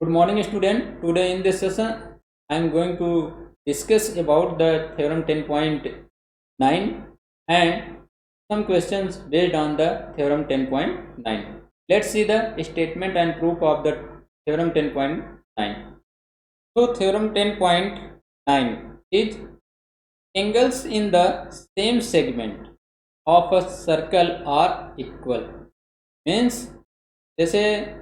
Good morning student. Today in this session I am going to discuss about the theorem 10.9 and some questions based on the theorem 10.9. Let's see the statement and proof of the theorem 10.9. So theorem 10.9 is angles in the same segment of a circle are equal. Means जैसे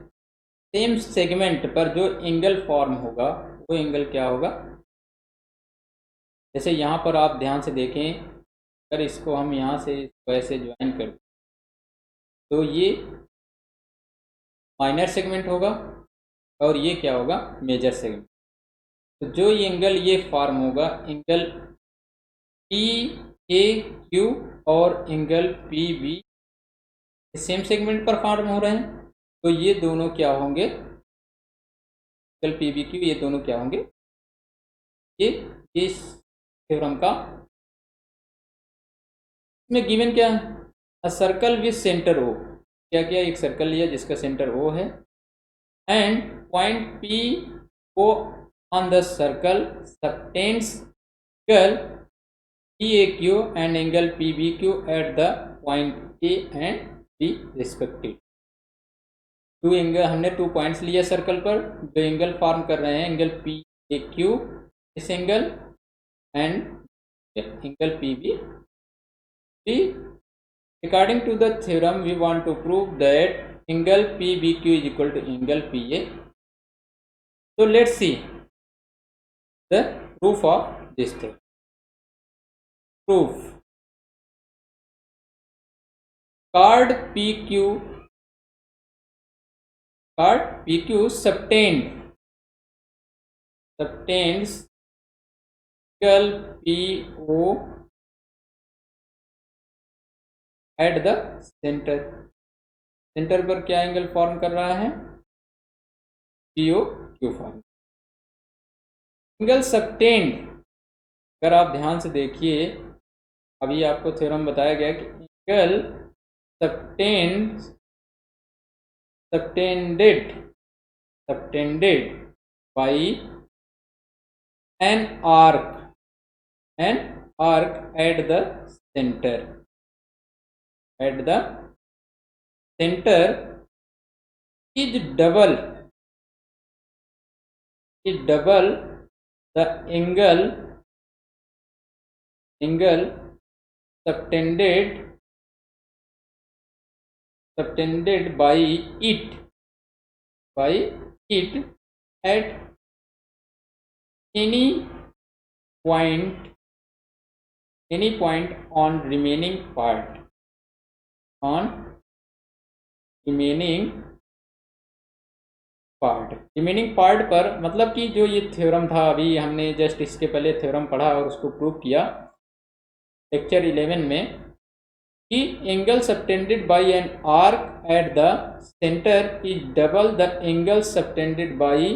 same segment पर जो angle form होगा वो angle क्या होगा। जैसे यहाँ पर आप ध्यान से देखें, अगर इसको हम यहाँ से ऐसे ज्वाइन कर तो ये माइनर सेगमेंट होगा और ये क्या होगा, मेजर सेगमेंट। तो जो ये एंगल ये फॉर्म होगा, एंगल पी ए क्यू और angle P B same segment पर फॉर्म हो रहे हैं, तो ये दोनों क्या होंगे, एंगल पी बी क्यू, ये दोनों क्या होंगे, ये इस थ्योरम का इसमें गिवन क्या है, a circle with centre O. क्या क्या, एक सर्कल लिया जिसका सेंटर ओ है and point P O on the circle subtends angle P A Q and angle P B Q at the point A and B respective. Two angle, हमने 2 points लिए circle पर जो angle form कर रहे हैं, angle P A Q इस angle and angle P B. According to the theorem we want to prove that angle PBQ is equal to angle PA. So let's see the proof of this theorem. Proof: chord PQ subtends angle PO at the centre. Centre पर क्या angle form कर रहा है, PO Q form. Angle subtend, अगर आप ध्यान से देखिए, अभी आपको थ्योरम बताया गया कि angle subtended by an arc at the centre is double the angle subtended by it at any point on remaining part remaining part पर। मतलब कि जो ये थ्योरम था, अभी हमने जस्ट इसके पहले थ्योरम पढ़ा और उसको प्रूव किया लेक्चर 11 में, कि angle subtended bye an arc at the centre is double the angle subtended bye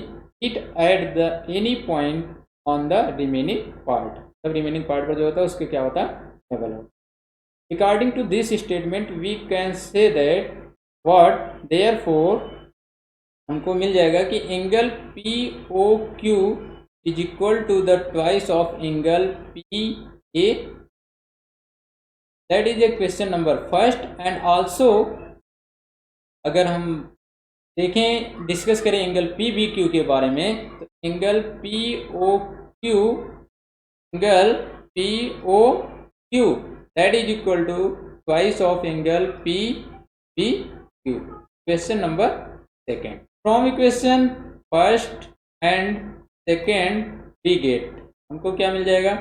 it at the any point on the remaining part. तब रिमेनिंग पार्ट पर जो होता है उसके क्या होता है, डबल होता है। According to this statement we can say that what, therefore हमको मिल जाएगा कि angle P O Q is equal to the twice of angle P A. That is a question number first. And also अगर हम देखें, discuss करें angle P B Q के बारे में, तो angle P O Q that is equal to twice of angle PBQ. Question number second. From equation first and second we get, हमको क्या मिल जाएगा,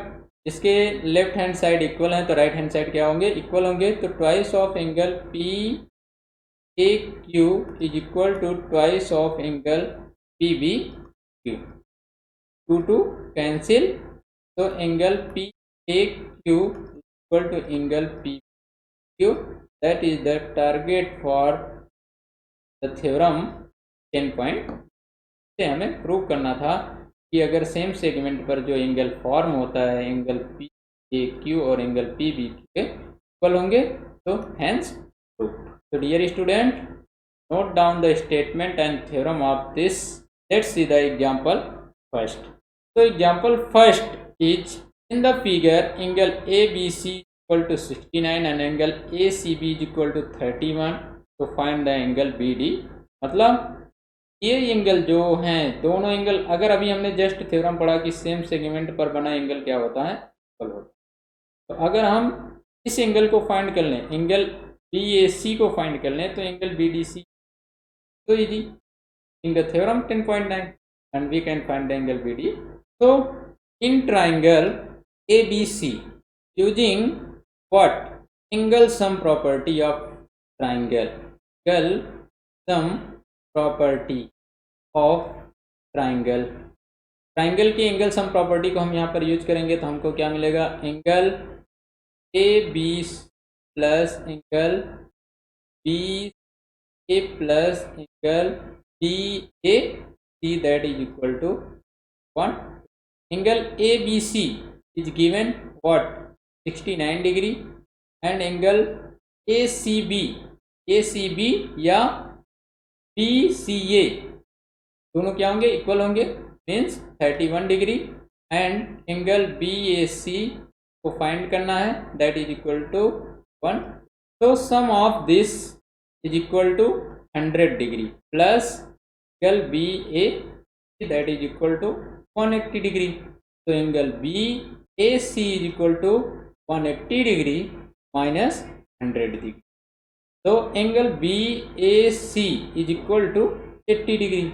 इसके लेफ्ट हैंड साइड इक्वल है तो राइट हैंड साइड क्या होंगे, इक्वल होंगे। तो twice of angle PAQ is equal to twice of angle PBQ। 2 cancel, तो angle PAQ equal to angle PQ. That is the target for the theorem 10. से हमें prove करना था कि अगर सेम सेगमेंट पर जो एंगल फॉर्म होता है, एंगल PAQ और एंगल PBQ के इक्वल होंगे, तो हेंस प्रूव। तो dear student, note down the statement and theorem of this Let's see the example first. So example first is, in the figure angle ABC equal to 69 and angle ACB is equal to 31. तो find the angle BD. मतलब ये angle जो हैं दोनों angle, अगर अभी हमने just theorem पढ़ा कि सेम सेगमेंट पर बना एंगल क्या होता है, इक्वल होता है। तो अगर हम इस एंगल को फाइंड कर लें, एंगल BAC को फाइंड कर लें, तो एंगल BDC तो easy in the theorem 10.9 and we can find the angle BD. So in triangle ABC using what? Angle sum property of triangle. Angle sum property of triangle. Triangle की angle sum property को हम यहाँ पर use करेंगे तो हमको क्या मिलेगा? Angle AB plus angle BA plus angle BAC that is equal to 1. Angle ABC is given what? 69 degree and angle ACB या BCA दोनों क्या होंगे? इक्वल होंगे, means 31 degree. And angle BAC को फाइंड करना है, दैट इज इक्वल टू 1. तो sum of this is equal to 100 degree plus angle BA that is equal to 180 degree. तो angle BAC is equal to 180 degree minus 100 degree. तो angle BAC is equal to 80 degree.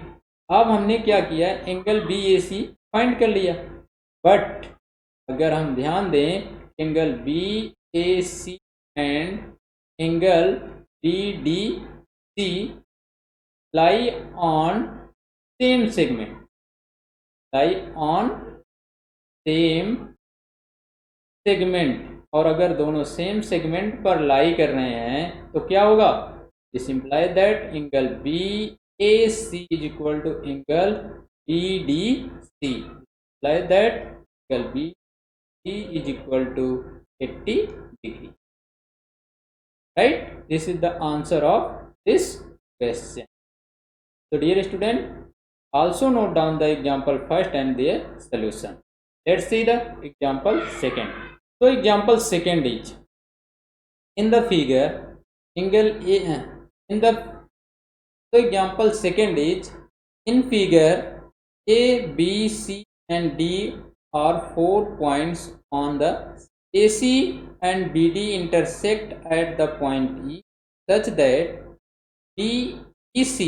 अब हमने क्या किया? Angle BAC find कर लिया, but अगर हम ध्यान दें, angle BAC and angle BDC lie on same segment, और अगर दोनों सेम सेगमेंट पर लाई कर रहे हैं तो क्या होगा? This imply that angle BAC is equal to angle BDC. Imply that angle BD is equal to 80 degree. Right? This is the answer of this question. So dear student, also note down the example first and their solution. Let's see the example second. So example second is, in the figure angle So example second is, in figure A, B, C and D are 4 points on the AC and BD intersect at the point E such that BEC,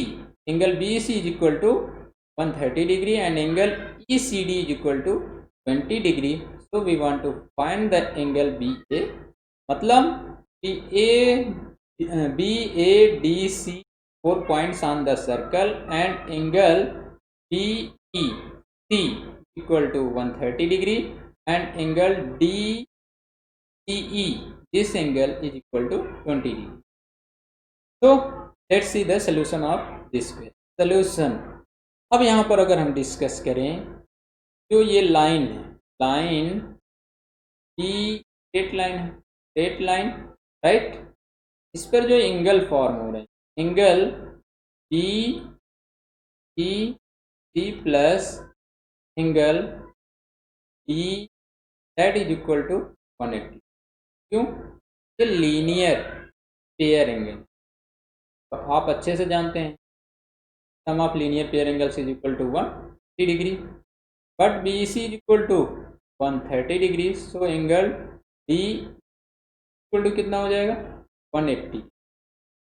angle BEC is equal to 130 degree and angle ECD is equal to 20 degree. So we want to find the angle BA. मतलब BADC 4 points on the circle and angle BEC equal to 130 degree and angle DCE, this angle is equal to 20 degree. So let's see the solution of this way. Solution. अब यहाँ पर अगर हम discuss करें, जो ये line है, line straight line, right, इस पर जो एंगल फॉर्म हो रहे हैं, angle BEC plus angle D that is equal to 180. क्यों? ये लीनियर पेयर एंगल, तो आप अच्छे से जानते हैं sum of linear pair angles is equal to 180 degree, but BEC is equal to 130 degree. So angle D equal to कितना हो जाएगा? 180.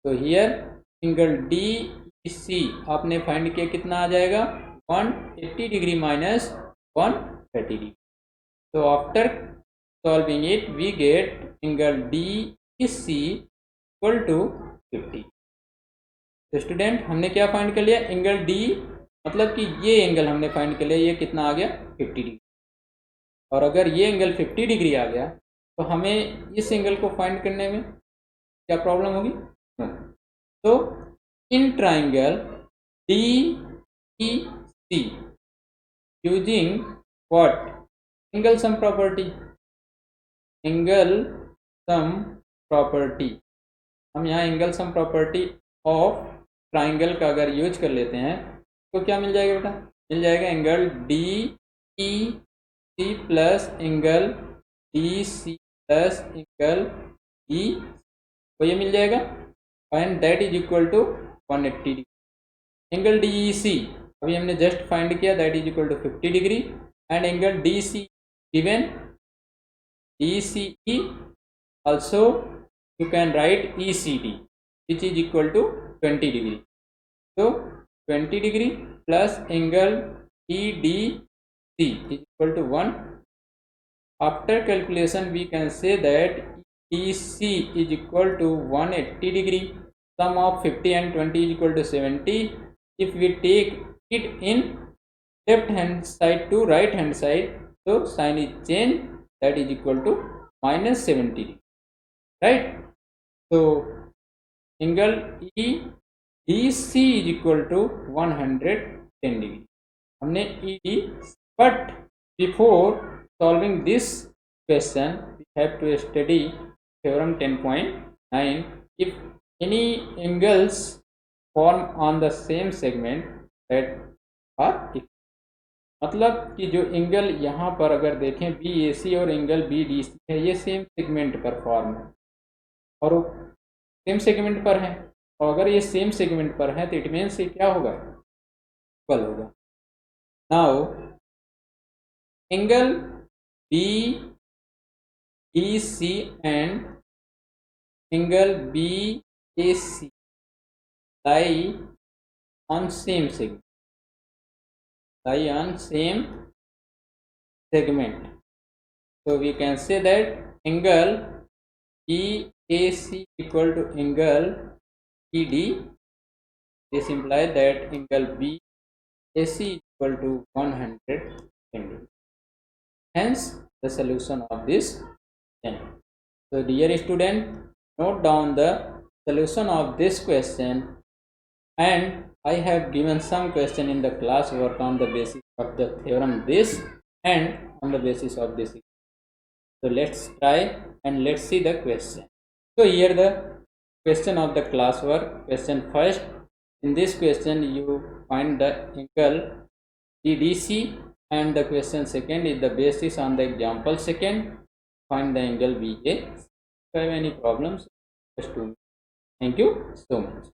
तो हियर एंगल DEC आपने फाइंड किया, कितना आ जाएगा? 180 डिग्री माइनस 130 डिग्री. तो after solving it we get angle DEC equal to 50. तो स्टूडेंट हमने क्या फाइंड कर लिया? एंगल D, मतलब कि ये एंगल हमने फाइंड कर लिया, ये कितना आ गया? 50 डिग्री. और अगर ये एंगल 50 डिग्री आ गया तो हमें इस एंगल को फाइंड करने में क्या प्रॉब्लम होगी? तो in triangle DEC using what? Angle sum property. हम यहाँ angle sum property of triangle का अगर यूज कर लेते हैं तो क्या मिल जाएगा बेटा, मिल जाएगा angle D E C plus angle D C plus angle E, तो ये मिल जाएगा, and that is equal to 180 degree. Angle D E C अभी हमने जस्ट फाइंड किया, that is equal to 50 degree, and angle D C given D C E also you can write ECD which is equal to 20 degree. So 20 degree plus angle EDC is equal to 1. After calculation we can say that EC is equal to 180 degree. Sum of 50 and 20 is equal to 70. If we take it in left hand side to right hand side, so sign is changed, that is equal to minus 70 degree. Right, so angle EDC is equal to 110 degree. हमने ED, but before solving this question we have to study theorem 10.9. If any angles form on the same segment that are equal, मतलब कि जो angle यहाँ पर अगर देखें BAC और angle BDC है, ये सेम सेगमेंट पर फॉर्म है और वो सेम सेगमेंट पर है, और अगर ये सेम सेगमेंट पर है तो इट मीन्स ये क्या होगा, इक्वल होगा। Now angle BDC and angle BAC lie on same segment, lie on same segment, so we can say that angle EAC equal to angle ED. This implies that angle BAC equal to 110 degree. Hence the solution of this question. So dear student, note down the solution of this question, and I have given some question in the class work on the basis of the theorem this and on the basis of this. So let's try and let's see the question. So here the question of the class work. Question first, in this question you find the angle EDC, and the question second is the basis on the example second, find the angle BA. If you have any problems, just do. Thank you so much.